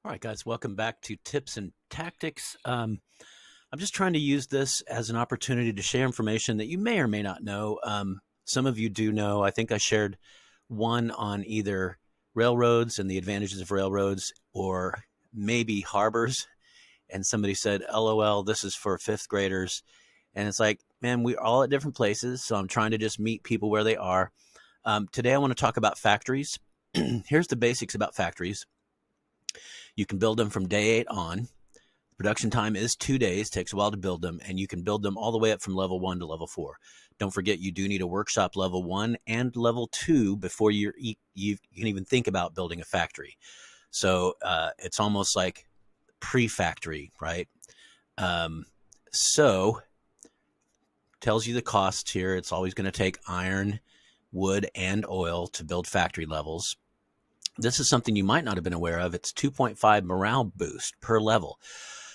All right, guys, welcome back to Tips and Tactics. I'm just trying to use this as an opportunity to share information that you may or may not know. Some of you do know. I think I shared one on either railroads and the advantages of railroads or maybe harbors. And somebody said, LOL, this is for fifth graders. And it's like, man, we're all at different places. So I'm trying to just meet people where they are. Today, I want to talk about factories. Here's the basics about factories. You can build them from day 8 on. Production time is 2 days, takes a while to build them, and you can build them all the way up from level 1 to level 4. Don't forget, you do need a workshop level 1 and level 2 before you can even think about building a factory. So it's almost like pre-factory, right? So tells you the costs here. It's always going to take iron, wood, and oil to build factory levels. This is something you might not have been aware of. It's 2.5 morale boost per level.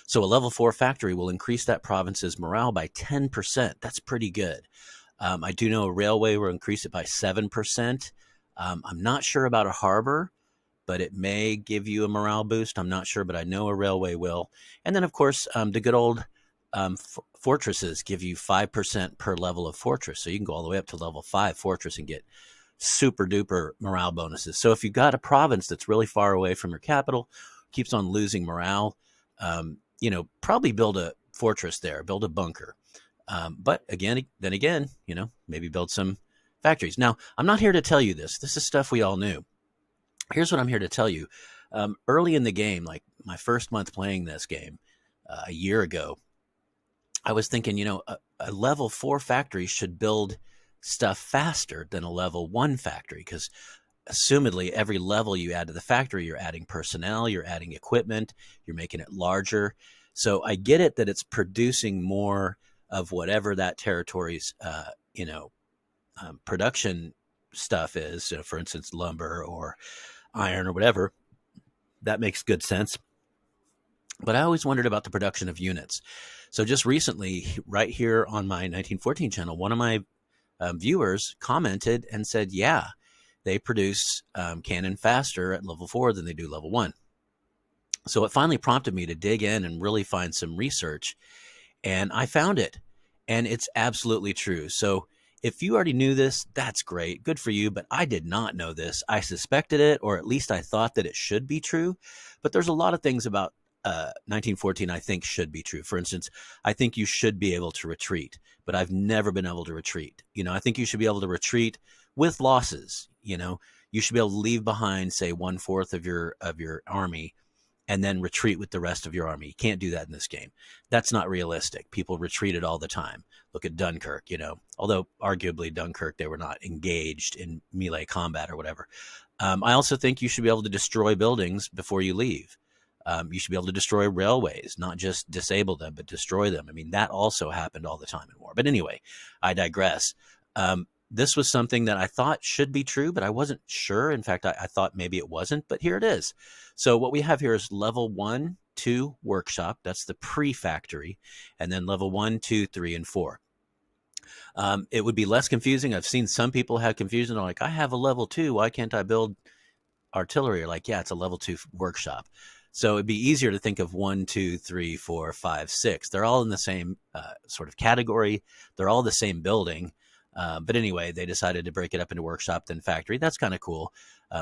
So a level 4 factory will increase that province's morale by 10%. That's pretty good. I do know a railway will increase it by 7%. I'm not sure about a harbor, but it may give you a morale boost. I'm not sure, but I know a railway will. And then, of course, the good old fortresses give you 5% per level of fortress. So you can go all the way up to level 5 fortress and get super duper morale bonuses. So if you've got a province that's really far away from your capital, keeps on losing morale, probably build a fortress there, build a bunker. But again, maybe build some factories. Now, I'm not here to tell you this. This is stuff we all knew. Here's what I'm here to tell you. Early in the game, like my first month playing this game a year ago, I was thinking, a level 4 factory should build stuff faster than a level 1 factory because assumedly every level you add to the factory, you're adding personnel, you're adding equipment, you're making it larger. So I get it that it's producing more of whatever that territory's, production stuff is. So for instance, lumber or iron or whatever. That makes good sense. But I always wondered about the production of units. So just recently, right here on my 1914 channel, one of my viewers commented and said, yeah, they produce cannon faster at level 4 than they do level 1. So it finally prompted me to dig in and really find some research. And I found it. And it's absolutely true. So if you already knew this, that's great. Good for you. But I did not know this. I suspected it, or at least I thought that it should be true. But there's a lot of things about 1914 I think should be true. For instance, I think you should be able to retreat, but I've never been able to retreat. I think you should be able to retreat with losses. You should be able to leave behind, say, 1/4 of your army and then retreat with the rest of your army. You can't do that in this game. That's not realistic. People retreated all the time. Look at Dunkirk, although arguably Dunkirk, they were not engaged in melee combat or whatever. I also think you should be able to destroy buildings before you leave. You should be able to destroy railways, not just disable them, but destroy them. I mean, that also happened all the time in war. But anyway, I digress. This was something that I thought should be true, but I wasn't sure. In fact, I thought maybe it wasn't, but here it is. So what we have here is level 1, 2 workshop. That's the pre-factory. And then level 1, 2, 3, and 4. It would be less confusing. I've seen some people have confusion. They're like, I have a level 2. Why can't I build artillery? Are like, yeah, it's a level 2 workshop. So it'd be easier to think of 1, 2, 3, 4, 5, 6. They're all in the same sort of category. They're all the same building. But anyway, they decided to break it up into workshop then factory. That's kind of cool.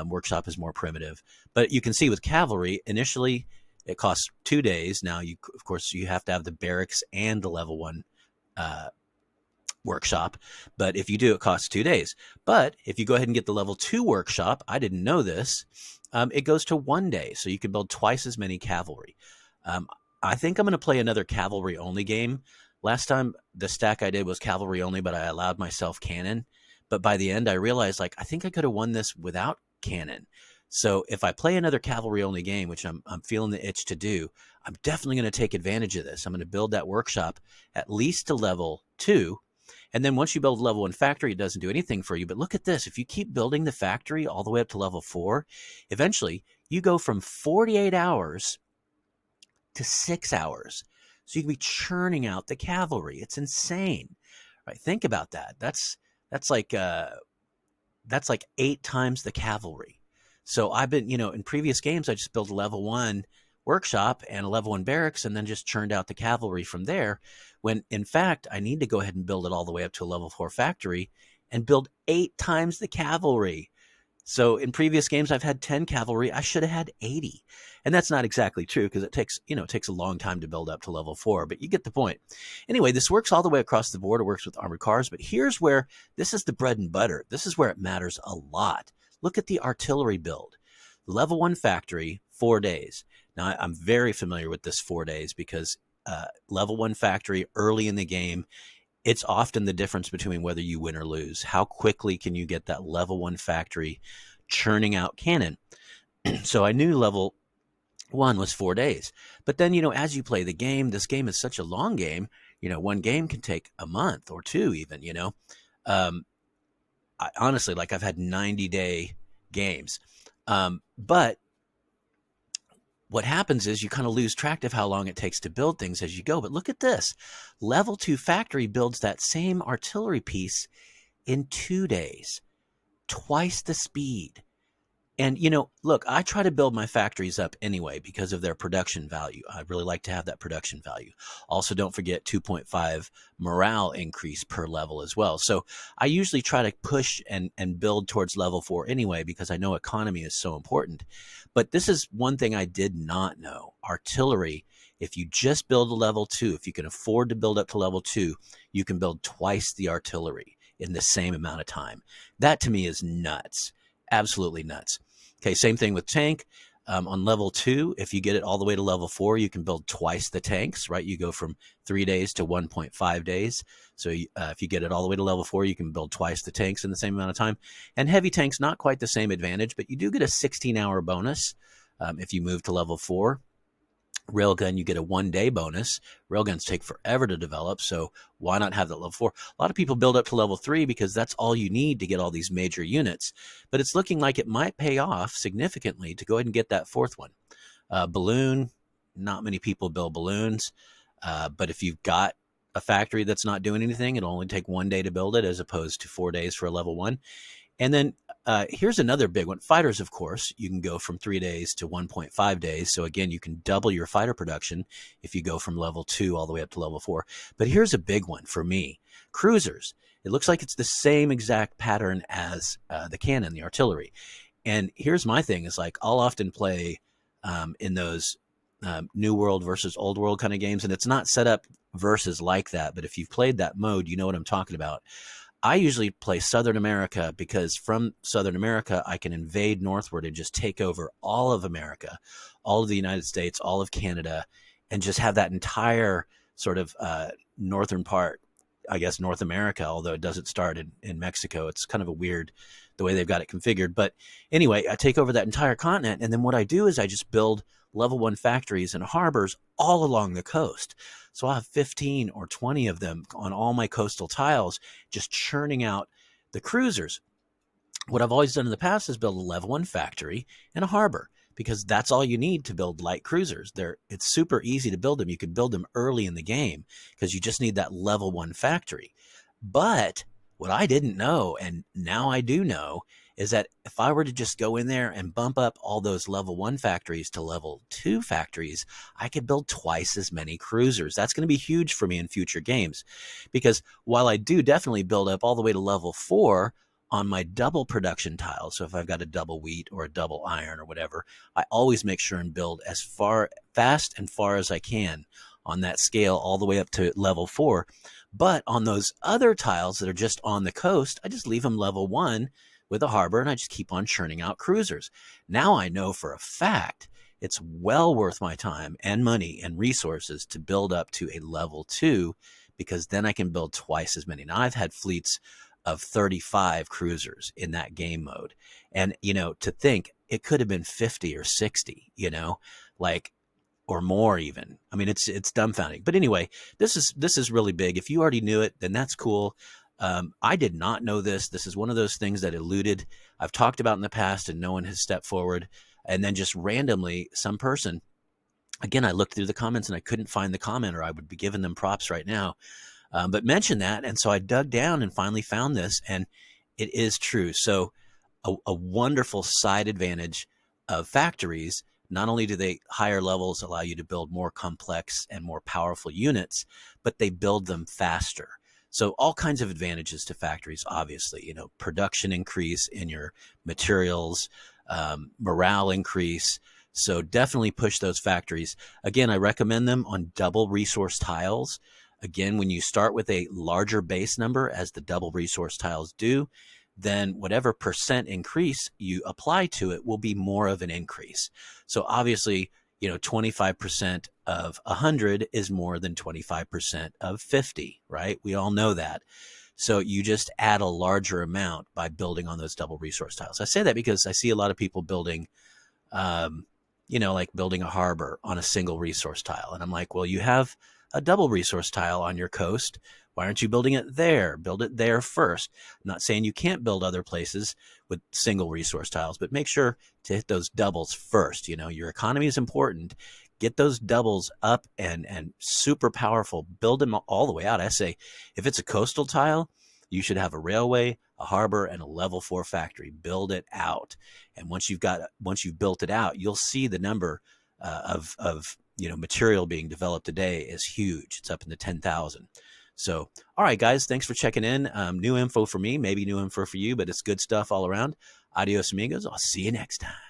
Workshop is more primitive. But you can see with cavalry, initially it costs 2 days. Now, of course, you have to have the barracks and the level 1 workshop. But if you do, it costs 2 days. But if you go ahead and get the level 2 workshop, I didn't know this, it goes to 1 day. So you can build twice as many cavalry. I think I'm going to play another cavalry only game. Last time the stack I did was cavalry only, but I allowed myself cannon. But by the end, I realized I think I could have won this without cannon. So if I play another cavalry only game, which I'm feeling the itch to do, I'm definitely going to take advantage of this. I'm going to build that workshop at least to level 2. And then once you build level 1 factory, it doesn't do anything for you. But look at this. If you keep building the factory all the way up to level 4, eventually you go from 48 hours to 6 hours. So you can be churning out the cavalry. It's insane, right? Think about that. That's like 8 times the cavalry. So I've been, in previous games, I just built a level 1 workshop and a level 1 barracks and then just churned out the cavalry from there. When in fact, I need to go ahead and build it all the way up to a level 4 factory and build 8 times the cavalry. So in previous games, I've had 10 cavalry. I should have had 80. And that's not exactly true because it takes a long time to build up to level 4, but you get the point. Anyway, this works all the way across the board. It works with armored cars, but here's where this is the bread and butter. This is where it matters a lot. Look at the artillery build. Level 1 factory, 4 days. Now, I'm very familiar with this 4 days because level 1 factory early in the game, it's often the difference between whether you win or lose. How quickly can you get that level 1 factory churning out cannon? So I knew level 1 was 4 days. But then, as you play the game, this game is such a long game. One game can take a month or two even, honestly, like I've had 90-day games. But what happens is you kind of lose track of how long it takes to build things as you go. But look at this. Level 2 factory builds that same artillery piece in 2 days, twice the speed. And, look, I try to build my factories up anyway because of their production value. I really like to have that production value. Also, don't forget 2.5 morale increase per level as well. So I usually try to push and build towards level 4 anyway because I know economy is so important. But this is one thing I did not know. Artillery, if you just build a level 2, if you can afford to build up to level 2, you can build twice the artillery in the same amount of time. That to me is nuts. Absolutely nuts. Okay, same thing with tank. On level 2, if you get it all the way to level 4, you can build twice the tanks, right? You go from 3 days to 1.5 days. So if you get it all the way to level 4, you can build twice the tanks in the same amount of time. And heavy tanks, not quite the same advantage, but you do get a 16-hour bonus if you move to level 4. Railgun, you get a 1-day bonus. Railguns take forever to develop, so why not have that level 4? A lot of people build up to level 3 because that's all you need to get all these major units. But it's looking like it might pay off significantly to go ahead and get that 4th one. Balloon, not many people build balloons, but if you've got a factory that's not doing anything, it'll only take 1 day to build it as opposed to 4 days for a level 1. And then here's another big one. Fighters, of course, you can go from 3 days to 1.5 days. So again, you can double your fighter production if you go from level 2 all the way up to level 4. But here's a big one for me. Cruisers. It looks like it's the same exact pattern as the cannon, the artillery. And here's my thing is like I'll often play in those New World versus Old World kind of games. And it's not set up versus like that. But if you've played that mode, you know what I'm talking about. I usually play Southern America because from Southern America, I can invade northward and just take over all of America, all of the United States, all of Canada, and just have that entire sort of northern part, I guess, North America, although it doesn't start in Mexico. It's kind of a weird the way they've got it configured. But anyway, I take over that entire continent. And then what I do is I just build level 1 factories and harbors all along the coast. So I'll have 15 or 20 of them on all my coastal tiles, just churning out the cruisers. What I've always done in the past is build a level 1 factory and a harbor because that's all you need to build light cruisers. It's super easy to build them. You can build them early in the game because you just need that level 1 factory. But what I didn't know, and now I do know, is that if I were to just go in there and bump up all those level 1 factories to level 2 factories, I could build twice as many cruisers. That's going to be huge for me in future games because while I do definitely build up all the way to level 4 on my double production tiles, so if I've got a double wheat or a double iron or whatever, I always make sure and build as fast and far as I can on that scale all the way up to level 4. But on those other tiles that are just on the coast, I just leave them level 1 with a harbor, and I just keep on churning out cruisers. Now I know for a fact it's well worth my time and money and resources to build up to a level 2 because then I can build twice as many. Now I've had fleets of 35 cruisers in that game mode. And, to think it could have been 50 or 60, or more even. I mean, it's dumbfounding. But anyway, this is really big. If you already knew it, then that's cool. I did not know this. This is one of those things that eluded. I've talked about in the past and no one has stepped forward. And then just randomly, some person, again, I looked through the comments and I couldn't find the comment or I would be giving them props right now. But mentioned that. And so I dug down and finally found this and it is true. So a wonderful side advantage of factories. Not only do they higher levels allow you to build more complex and more powerful units, but they build them faster. So all kinds of advantages to factories, obviously, production increase in your materials, morale increase. So definitely push those factories. Again, I recommend them on double resource tiles. Again, when you start with a larger base number, as the double resource tiles do, then whatever percent increase you apply to it will be more of an increase. So obviously, 25% of 100 is more than 25% of 50, right? We all know that. So you just add a larger amount by building on those double resource tiles. I say that because I see a lot of people building, um, like building a harbor on a single resource tile. And I'm like, well, you have a double resource tile on your coast. Why aren't you building it there? Build it there first. I'm not saying you can't build other places with single resource tiles, but make sure to hit those doubles first. Your economy is important. Get those doubles up and super powerful. Build them all the way out. I say, if it's a coastal tile, you should have a railway, a harbor, and a level 4 factory. Build it out. And once you've built it out, you'll see the number of material being developed today is huge. It's up in the 10,000. So, all right, guys, thanks for checking in. New info for me, maybe new info for you, but it's good stuff all around. Adios, amigos. I'll see you next time.